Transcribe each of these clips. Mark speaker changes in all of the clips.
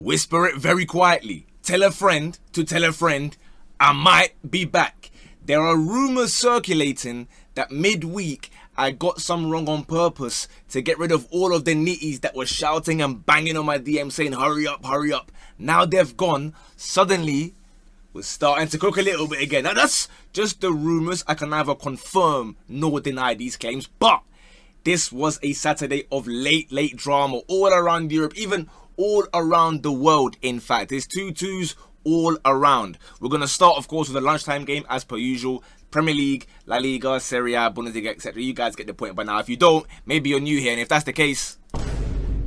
Speaker 1: Whisper it very quietly. Tell a friend to tell a friend, I might be back. There are rumours circulating that midweek I got some wrong on purpose to get rid of all of the nitties that were shouting and banging on my DM saying hurry up, hurry up. Now they've gone. Suddenly, we're starting to cook a little bit again. Now that's just the rumours. I can neither confirm nor deny these claims. But this was a Saturday of late drama all around Europe, even all around the world. In fact, there's 2-2s all around. We're going to start, of course, with a lunchtime game as per usual. Premier League, La Liga, Serie A, Bundesliga, etc. You guys get the point by now. If you don't, maybe you're new here, and if that's the case,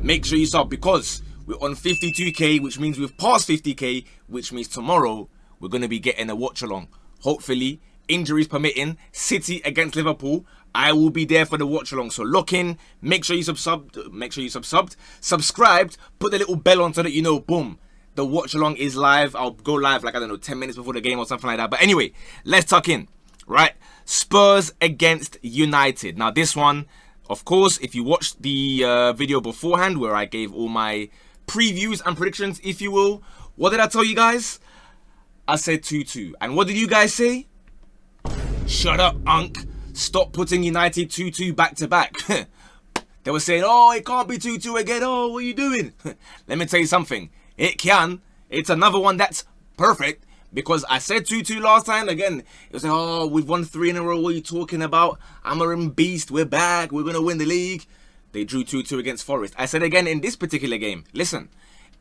Speaker 1: make sure you sub, because we're on 52k, which means we've passed 50k, which means tomorrow we're going to be getting a watch along. Hopefully, injuries permitting, City against Liverpool, I will be there for the watch along. So lock in, make sure you subscribed, put the little bell on so that you know, boom, the watch along is live. I'll go live like, I don't know, 10 minutes before the game or something like that. But anyway, let's tuck in, right? Spurs against United. Now this one, of course, if you watched the video beforehand where I gave all my previews and predictions, if you will, what did I tell you guys? I said 2-2. And what did you guys say? Shut up, Unk. Stop putting United 2-2 back to back. They were saying, oh, it can't be 2-2 again. Oh, what are you doing? Let me tell you something. It can. It's another one that's perfect, because I said 2-2 last time. Again, it was like, oh, we've won 3 in a row. What are you talking about? Amarim Beast, we're back. We're going to win the league. They drew 2-2 against Forest. I said again in this particular game, listen,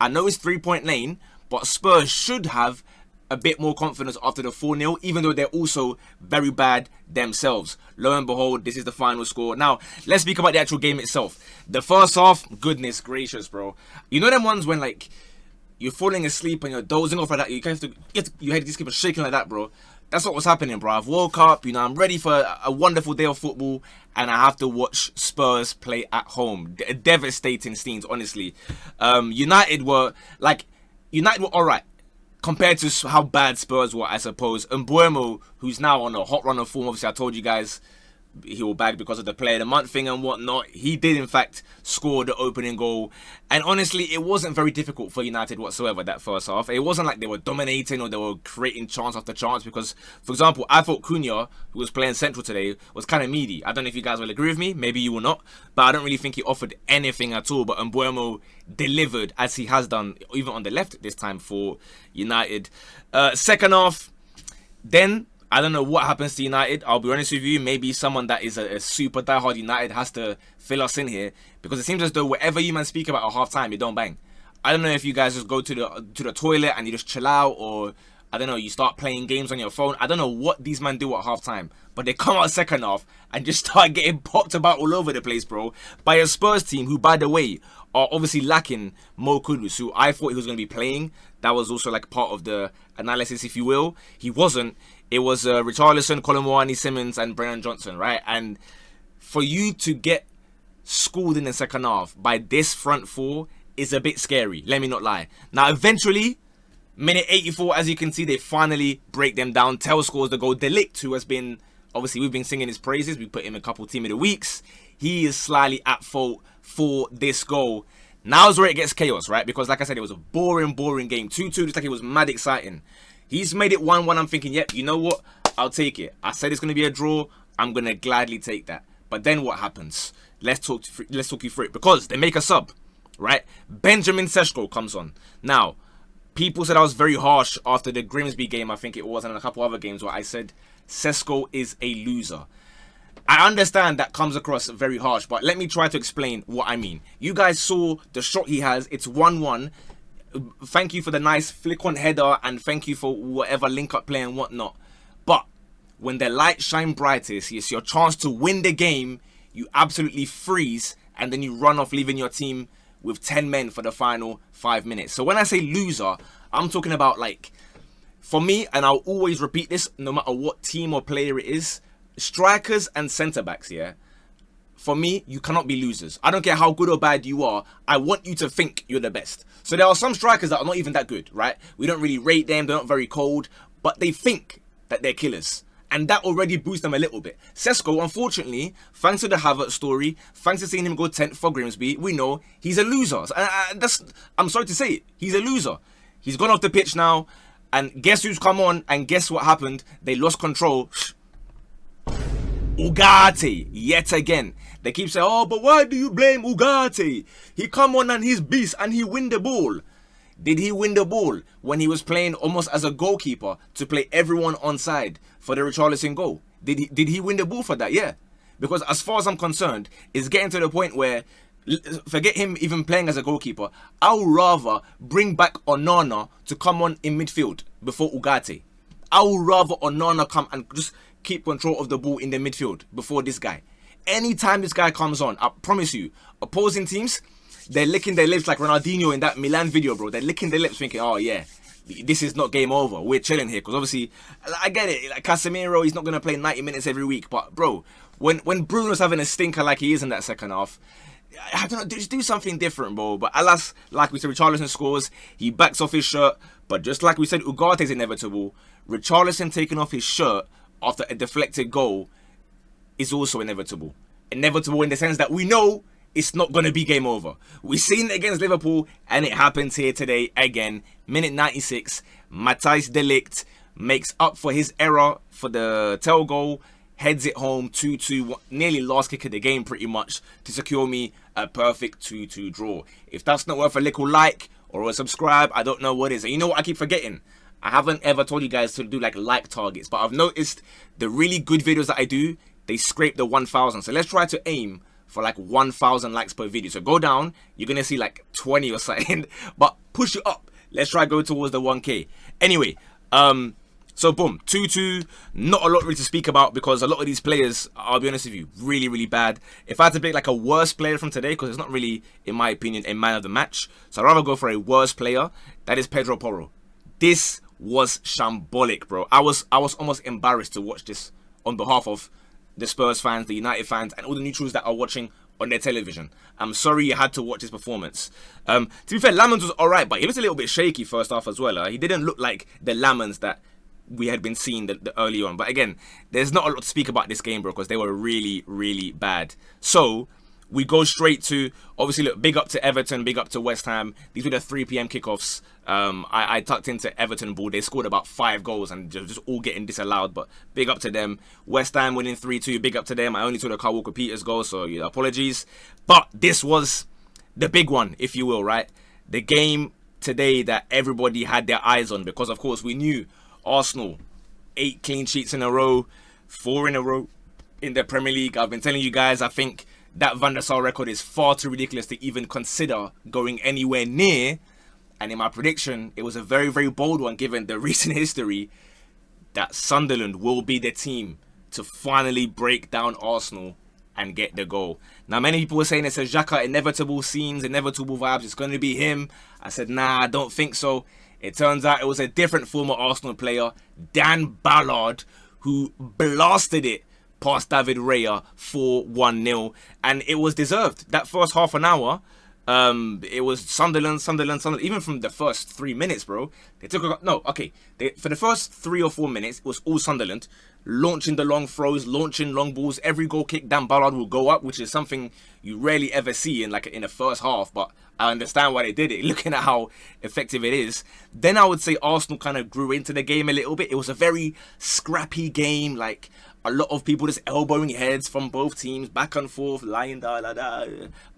Speaker 1: I know it's 3-point lane, but Spurs should have a bit more confidence after the 4-0, even though they're also very bad themselves. Lo and behold, this is the final score. Now, let's speak about the actual game itself. The first half, goodness gracious, bro. You know them ones when, like, you're falling asleep and you're dozing off like that, your head just keeps shaking like that, bro. That's what was happening, bro. I've woke up, you know, I'm ready for a wonderful day of football, and I have to watch Spurs play at home. Devastating scenes, honestly. United were alright compared to how bad Spurs were, I suppose. Mbuemo, who's now on a hot run of form, obviously I told you guys he will bag because of the player of the month thing and whatnot. He did in fact score the opening goal, and honestly it wasn't very difficult for United whatsoever that first half. It wasn't like they were dominating or they were creating chance after chance, because for example I thought Cunha, who was playing central today, was kind of meaty. I don't know if you guys will agree with me, maybe you will not, but I don't really think he offered anything at all. But Mbuemo delivered, as he has done even on the left this time for United. Second half, then I don't know what happens to United. I'll be honest with you, maybe someone that is a super diehard United has to fill us in here, because it seems as though whatever you man speak about at half time, you don't bang. I don't know if you guys just go to the toilet and you just chill out, or I don't know, you start playing games on your phone. I don't know what these men do at half time, but they come out second half and just start getting popped about all over the place, bro, by a Spurs team who, by the way, are obviously lacking Mo Kudus, who I thought he was going to be playing. That was also like part of the analysis, if you will. He wasn't. It was Richarlison, Colomwani, Simmons, and Brennan Johnson, right? And for you to get schooled in the second half by this front four is a bit scary, let me not lie. Now, eventually, minute 84, as you can see, they finally break them down. Tell scores the goal. De Ligt, who has been, obviously, we've been singing his praises. We put him in a couple team of the weeks. He is slightly at fault for this goal. Now is where it gets chaos, right? Because like I said, it was a boring game. 2-2, just like it was mad exciting. He's made it 1-1. I'm thinking, yep, you know what? I'll take it. I said it's going to be a draw. I'm going to gladly take that. But then what happens? Let's talk you through it. Because they make a sub, right? Benjamin Sesko comes on. Now, people said I was very harsh after the Grimsby game, I think it was, and a couple other games where I said Sesko is a loser. I understand that comes across very harsh, but let me try to explain what I mean. You guys saw the shot he has. It's 1-1. Thank you for the nice flick on header, and thank you for whatever link-up play and whatnot. But when the light shine brightest, it's your chance to win the game. You absolutely freeze, and then you run off, leaving your team with 10 men for the final 5 minutes. So when I say loser, I'm talking about, like, for me, and I'll always repeat this no matter what team or player it is, strikers and centre-backs, yeah? For me, you cannot be losers. I don't care how good or bad you are. I want you to think you're the best. So there are some strikers that are not even that good, right? We don't really rate them. They're not very cold. But they think that they're killers. And that already boosts them a little bit. Sesko, unfortunately, thanks to the Havertz story, thanks to seeing him go 10th for Grimsby, we know he's a loser. I'm sorry to say it, he's a loser. He's gone off the pitch now, and guess who's come on, and guess what happened? They lost control. Ugarte, yet again. They keep saying, oh, but why do you blame Ugarte? He come on and he's beast and he win the ball. Did he win the ball when he was playing almost as a goalkeeper to play everyone onside for the Richarlison goal? Did he win the ball for that? Yeah. Because as far as I'm concerned, it's getting to the point where, forget him even playing as a goalkeeper, I would rather bring back Onana to come on in midfield before Ugarte. I would rather Onana come and just keep control of the ball in the midfield before this guy. Anytime this guy comes on, I promise you, opposing teams, they're licking their lips like Ronaldinho in that Milan video, bro. They're licking their lips thinking, oh yeah, this is not game over. We're chilling here. Because obviously, I get it. Like Casemiro, he's not going to play 90 minutes every week. But bro, when Bruno's having a stinker like he is in that second half, I don't know, just do something different, bro. But alas, like we said, Richarlison scores. He backs off his shirt. But just like we said, Ugarte's inevitable. Richarlison taking off his shirt after a deflected goal is also inevitable. Inevitable in the sense that we know it's not going to be game over. We've seen it against Liverpool, and it happens here today again. Minute 96, Matthijs de Ligt makes up for his error for the tail goal, heads it home 2-2, nearly last kick of the game pretty much, to secure me a perfect 2-2 draw. If that's not worth a little like or a subscribe, I don't know what is. And you know what I keep forgetting? I haven't ever told you guys to do like targets, but I've noticed the really good videos that I do, they scrape the 1,000. So let's try to aim for like 1,000 likes per video. So go down, you're gonna see like 20 or something, but push it up. Let's try go towards the 1K. Anyway, so boom, 2-2. Not a lot really to speak about because a lot of these players, I'll be honest with you, really, really bad. If I had to pick like a worst player from today, because it's not really, in my opinion, a man of the match, so I'd rather go for a worst player. That is Pedro Porro. This was shambolic, bro. I was almost embarrassed to watch this on behalf of the Spurs fans, the United fans, and all the neutrals that are watching on their television. I'm sorry you had to watch his performance. To be fair, Lamans was alright, but he looked a little bit shaky first half as well. He didn't look like the Lamans that we had been seeing the early on. But again, there's not a lot to speak about this game, bro, because they were really, really bad. So we go straight to, obviously, look, big up to Everton, big up to West Ham. These were the 3 p.m. kickoffs. I tucked into Everton ball. They scored about 5 goals and just all getting disallowed, but big up to them. West Ham winning 3-2, big up to them. I only saw the Kyle Walker-Peters goal, so yeah, apologies. But this was the big one, if you will, right? The game today that everybody had their eyes on, because of course we knew Arsenal, 8 clean sheets in a row, 4 in a row in the Premier League. I've been telling you guys, I think that Van der Sar record is far too ridiculous to even consider going anywhere near. And in my prediction, it was a very, very bold one given the recent history that Sunderland will be the team to finally break down Arsenal and get the goal. Now, many people were saying it's a Xhaka, inevitable scenes, inevitable vibes. It's going to be him. I said, nah, I don't think so. It turns out it was a different former Arsenal player, Dan Ballard, who blasted it past David Raya for 1-0, and it was deserved. That first half an hour, it was Sunderland. Even from the first 3 minutes, bro, they took for the first 3 or 4 minutes, it was all Sunderland, launching the long throws, launching long balls. Every goal kick, Dan Ballard will go up, which is something you rarely ever see in the first half, but I understand why they did it, looking at how effective it is. Then I would say Arsenal kind of grew into the game a little bit. It was a very scrappy game, like a lot of people just elbowing heads from both teams, back and forth, lying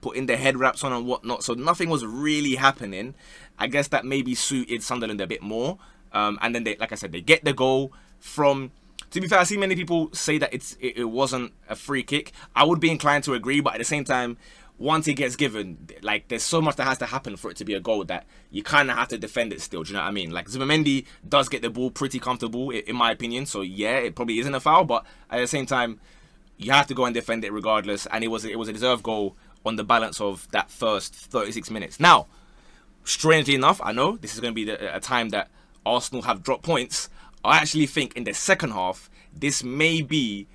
Speaker 1: putting their head wraps on and whatnot. So nothing was really happening. I guess that maybe suited Sunderland a bit more. And then they, like I said, they get the goal from. To be fair, I see many people say that it wasn't a free kick. I would be inclined to agree, but at the same time, once it gets given, like, there's so much that has to happen for it to be a goal that you kind of have to defend it still. Do you know what I mean? Like, Zubimendi does get the ball pretty comfortable, in my opinion. So, yeah, it probably isn't a foul. But at the same time, you have to go and defend it regardless. And it was a deserved goal on the balance of that first 36 minutes. Now, strangely enough, I know this is going to be a time that Arsenal have dropped points. I actually think in the second half, this may be...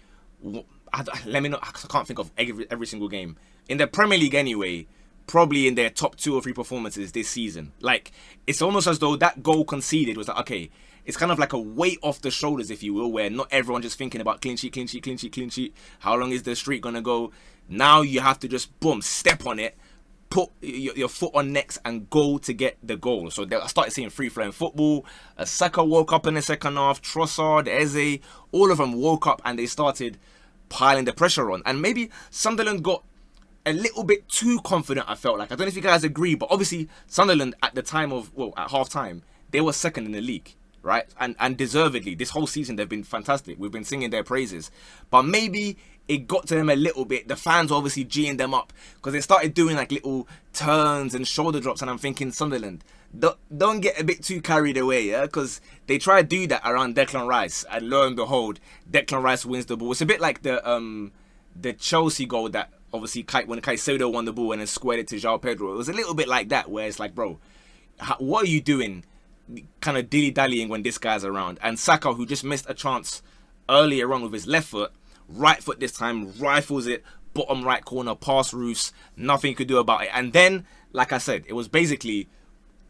Speaker 1: Let me know, because I can't think of every single game. In the Premier League anyway, probably in their top 2 or 3 performances this season. Like, it's almost as though that goal conceded was like, okay, it's kind of like a weight off the shoulders, if you will, where not everyone just thinking about clean sheet, clean sheet, clean sheet, clean sheet. How long is the streak gonna go? Now you have to just boom, step on it, put your foot on necks and go to get the goal. So I started seeing free-flowing football. Saka woke up in the second half. Trossard, Eze, all of them woke up and they started piling the pressure on. And maybe Sunderland got a little bit too confident, I felt like. I don't know if you guys agree, but obviously Sunderland at the time of, well, at half-time, they were second in the league, right? And deservedly. This whole season they've been fantastic. We've been singing their praises. But maybe it got to them a little bit. The fans obviously G'ing them up because they started doing like little turns and shoulder drops, and I'm thinking, Sunderland, don't get a bit too carried away, yeah? Because they try to do that around Declan Rice, and lo and behold, Declan Rice wins the ball. It's a bit like the Chelsea goal that obviously when Caicedo won the ball and then squared it to João Pedro. It was a little bit like that, where it's like, bro, what are you doing? Kind of dilly-dallying when this guy's around. And Saka, who just missed a chance earlier on with his left foot, right foot this time, rifles it, bottom right corner, past Roos, nothing you could do about it. And then, like I said, it was basically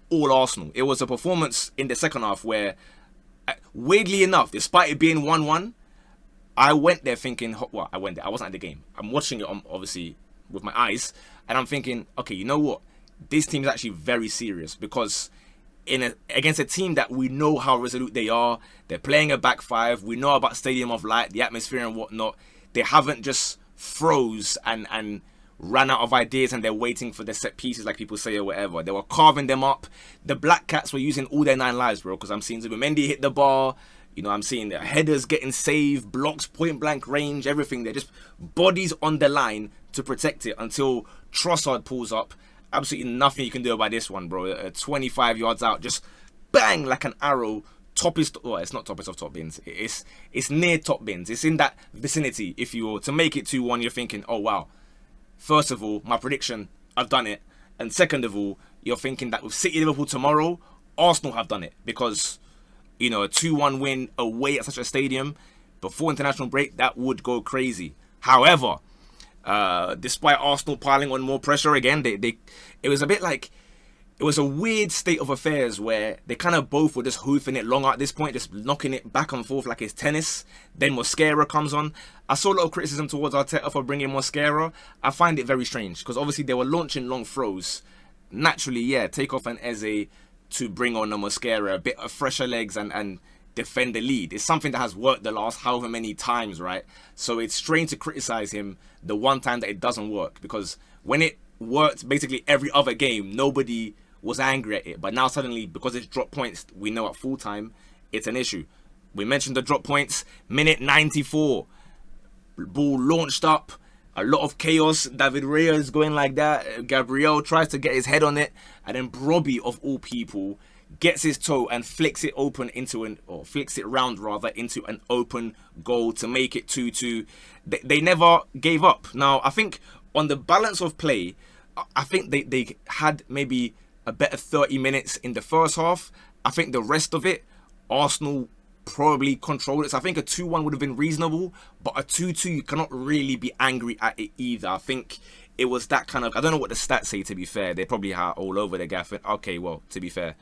Speaker 1: all Arsenal. It was a performance in the second half where, weirdly enough, despite it being 1-1, I went there thinking, well, I went there, I wasn't at the game. I'm watching it, obviously, with my eyes, and I'm thinking, okay, you know what? This team is actually very serious, because against a team that we know how resolute they are, they're playing a back five, we know about Stadium of Light, the atmosphere and whatnot. They haven't just froze and ran out of ideas and they're waiting for the set pieces like people say or whatever. They were carving them up. The Black Cats were using all their 9 lives, bro, because I'm seeing Zubimendi hit the bar. You know, I'm seeing the headers getting saved, blocks, point blank range, everything. They're just bodies on the line to protect it until Trossard pulls up. Absolutely nothing you can do about this one, bro. 25 yards out, just bang, like an arrow. Well, it's not toppest of top bins. It's near top bins. It's in that vicinity, if you will. To make it 2-1, you're thinking, oh, wow. First of all, my prediction, I've done it. And second of all, you're thinking that with City Liverpool tomorrow, Arsenal have done it. Because, you know, a 2-1 win away at such a stadium before international break, that would go crazy. However, despite Arsenal piling on more pressure again, it was a bit like, it was a weird state of affairs where they kind of both were just hoofing it long at this point, just knocking it back and forth like it's tennis. Then Mosquera comes on. I saw a lot of criticism towards Arteta for bringing Mosquera. I find it very strange because obviously they were launching long throws. Naturally, yeah, take off an Eze to bring on a Mosquera, a bit of fresher legs and defend the lead. It's something that has worked the last however many times, right? So it's strange to criticize him the one time that it doesn't work, because when it worked basically every other game, nobody was angry at it. But now suddenly, because it's drop points, we know at full time it's an issue. We mentioned the drop points. Minute 94, ball launched up, a lot of chaos. David Raya is going like that. Gabriel tries to get his head on it, and then Brobby, of all people, gets his toe and flicks it round into an open goal to make it 2-2. They never gave up. Now, I think on the balance of play, I think they had maybe a better 30 minutes in the first half. I think the rest of it, Arsenal probably controlled it. So I think a 2-1 would have been reasonable, but a 2-2, you cannot really be angry at it either. I think it was that kind of, I don't know what the stats say, to be fair. They probably are all over the gaff. Okay, well, to be fair,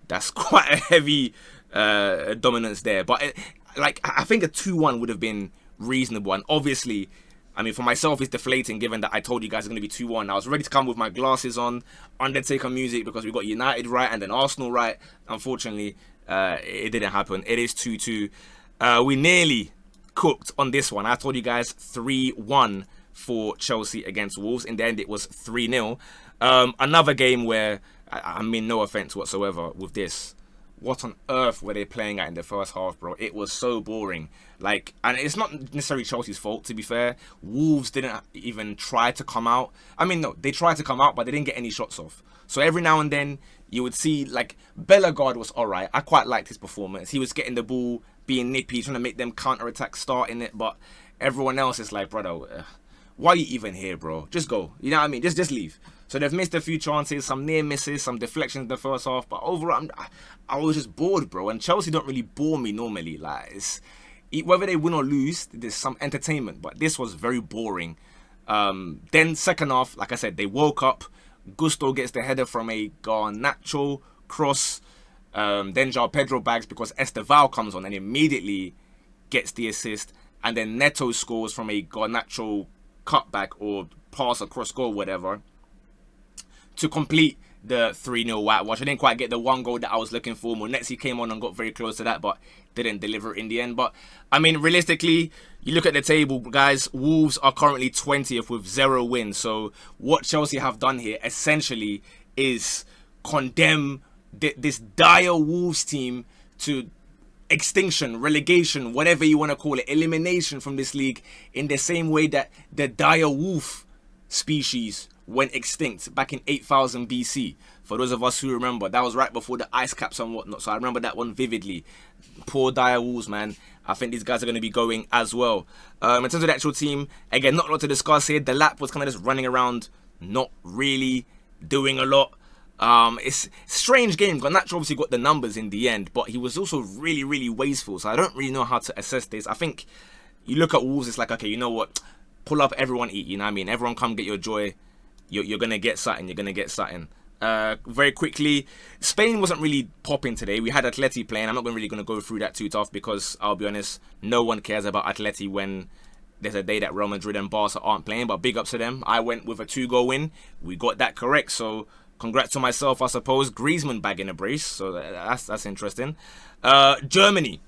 Speaker 1: that's quite a heavy dominance there. But I think a 2-1 would have been reasonable. And obviously, I mean, for myself, it's deflating given that I told you guys it's going to be 2-1. I was ready to come with my glasses on, Undertaker music, because we got United right and then Arsenal right. Unfortunately, it didn't happen. It is 2-2. We nearly cooked on this one. I told you guys 3-1 for Chelsea against Wolves. In the end, it was 3-0. Another game where, I mean, no offense whatsoever with this. What on earth were they playing at in the first half, bro? It was so boring. And it's not necessarily Chelsea's fault, to be fair. Wolves didn't even try to come out. I mean, no, they tried to come out, but they didn't get any shots off. So every now and then, you would see, Bellegarde was alright. I quite liked his performance. He was getting the ball, being nippy, trying to make them counter-attack, starting it. But everyone else is like, brother, why are you even here, bro? Just go. You know what I mean? Just leave. So they've missed a few chances, some near misses, some deflections in the first half. But overall, I was just bored, bro. And Chelsea don't really bore me normally. Whether they win or lose, there's some entertainment. But this was very boring. Then second half, like I said, they woke up. Gusto gets the header from a Garnacho cross. Then João Pedro bags because Estevao comes on and immediately gets the assist. And then Neto scores from a Garnacho cutback or pass across goal, whatever, to complete the 3-0 whitewash. I didn't quite get the one goal that I was looking for. Monetsi came on and got very close to that, but didn't deliver in the end. But, I mean, realistically, you look at the table, guys, Wolves are currently 20th with 0 wins. So what Chelsea have done here, essentially, is condemn this dire Wolves team to extinction, relegation, whatever you want to call it, elimination from this league, in the same way that the dire wolf species went extinct back in 8000 BC. For those of us who remember, that was right before the ice caps and whatnot, so I remember that one vividly. Poor dire wolves, man. I think these guys are going to be going as well. In terms of the actual team, again, not a lot to discuss here. The lap was kind of just running around, not really doing a lot. It's a strange game. Garnacho obviously got the numbers in the end, but he was also really, really wasteful. So I don't really know how to assess this. I think you look at Wolves, it's like, okay, you know what? Pull up, everyone eat. You know what I mean? Everyone come get your joy. You're going to get something. You're going to get something. Very quickly, Spain wasn't really popping today. We had Atleti playing. I'm not really going to go through that too tough because I'll be honest, no one cares about Atleti when there's a day that Real Madrid and Barca aren't playing. But big ups to them. I went with a 2-goal win. We got that correct. So congrats to myself, I suppose. Griezmann bagging a brace, so that's interesting. Germany.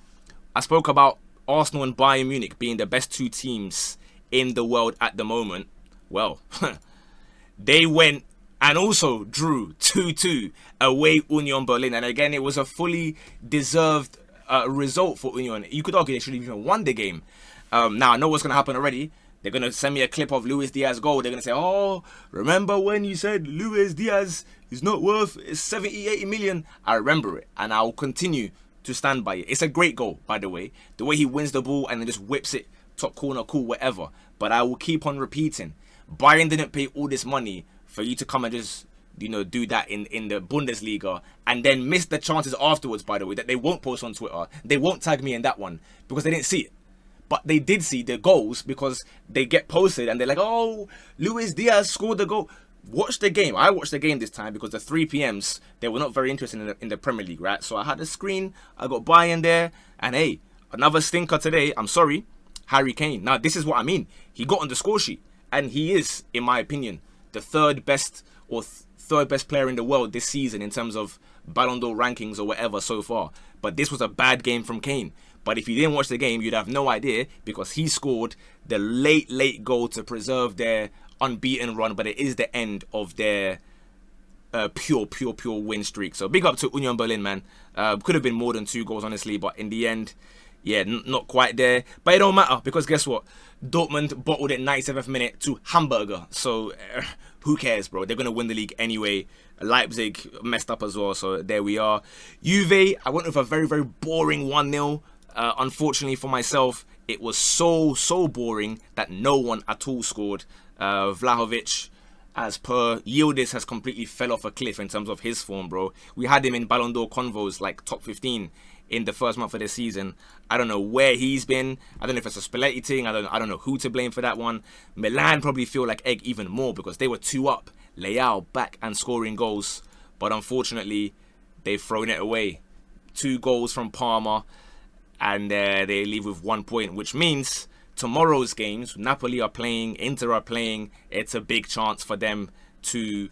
Speaker 1: I spoke about Arsenal and Bayern Munich being the best 2 teams in the world at the moment. Well, they went and also drew 2-2 away Union Berlin. And again, it was a fully deserved result for Union. You could argue they should have even won the game. Now, I know what's going to happen already. They're going to send me a clip of Luis Diaz's goal. They're going to say, oh, remember when you said Luis Diaz is not worth 70, 80 million? I remember it, and I'll continue to stand by it. It's a great goal, by the way. The way he wins the ball and then just whips it top corner, cool, whatever. But I will keep on repeating. Bayern didn't pay all this money for you to come and just, you know, do that in the Bundesliga and then miss the chances afterwards, by the way, that they won't post on Twitter. They won't tag me in that one because they didn't see it. But they did see the goals because they get posted and they're like, oh, Luis Diaz scored the goal. Watch the game. I watched the game this time because the 3 PMs, they were not very interested in the Premier League, right? So I had a screen, I got Bayern there, and hey, another stinker today. I'm sorry, Harry Kane. Now, this is what I mean. He got on the score sheet, and he is, in my opinion, the third best player in the world this season in terms of Ballon d'Or rankings or whatever so far. But this was a bad game from Kane. But if you didn't watch the game, you'd have no idea because he scored the late goal to preserve their unbeaten run. But it is the end of their pure win streak. So big up to Union Berlin, man. Could have been more than 2 goals, honestly. But in the end, yeah, not quite there. But it don't matter because guess what? Dortmund bottled it 97th minute to Hamburger. So who cares, bro? They're going to win the league anyway. Leipzig messed up as well. So there we are. Juve, I went with a very, very boring 1-0. Unfortunately for myself, it was so boring that no one at all scored. Vlahovic, as per Yildiz, has completely fell off a cliff in terms of his form, bro. We had him in Ballon d'Or convos, like top 15 in the first month of the season. I don't know where he's been. I don't know if it's a Spalletti thing. I don't know who to blame for that one. Milan probably feel like egg even more because they were 2 up. Leao back and scoring goals. But unfortunately, they've thrown it away. 2 goals from Parma. And they leave with 1 point, which means tomorrow's games, Napoli are playing, Inter are playing. It's a big chance for them to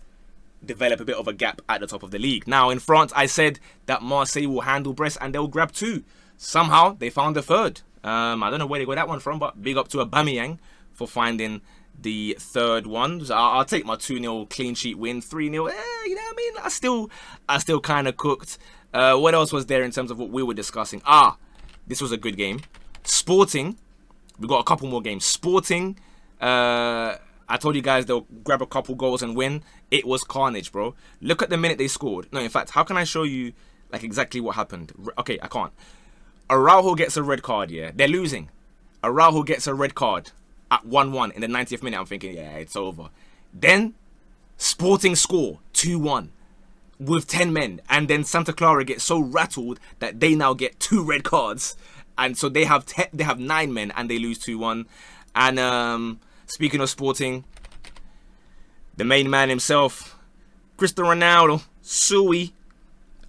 Speaker 1: develop a bit of a gap at the top of the league. Now, in France, I said that Marseille will handle Brest and they'll grab 2. Somehow, they found the 3rd. I don't know where they got that one from, but big up to Amenyah for finding the 3rd one. So I'll take my 2-0 clean sheet win, 3-0. You know what I mean? I still kind of cooked. What else was there in terms of what we were discussing? This was a good game. Sporting, we got a couple more games. Sporting, I told you guys they'll grab a couple goals and win. It was carnage, bro. Look at the minute they scored. No, in fact, how can I show you like exactly what happened? Okay, I can't. Araujo gets a red card, yeah. They're losing. Araujo gets a red card at 1-1 in the 90th minute. I'm thinking, yeah, it's over. Then, Sporting score 2-1. With 10 men, and then Santa Clara gets so rattled that they now get 2 red cards, and so they have 9 men and they lose 2-1. And speaking of Sporting, the main man himself, Cristiano Ronaldo, Sui,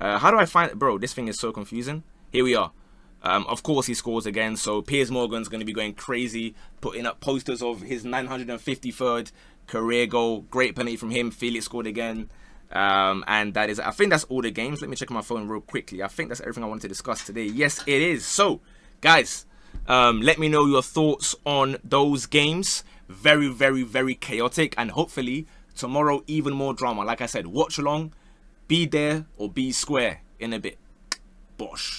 Speaker 1: How do I find it? Bro, this thing is so confusing. Here we are. Of course, he scores again. So Piers Morgan's going to be going crazy, putting up posters of his 953rd career goal. Great penalty from him. Felix scored again. And that is, I think that's all the games. Let me check my phone real quickly. I think that's everything I wanted to discuss today. Yes, it is. So, guys, let me know your thoughts on those games. Very, very, very chaotic. And hopefully, tomorrow, even more drama. Like I said, watch along. Be there or be square in a bit. Bosh.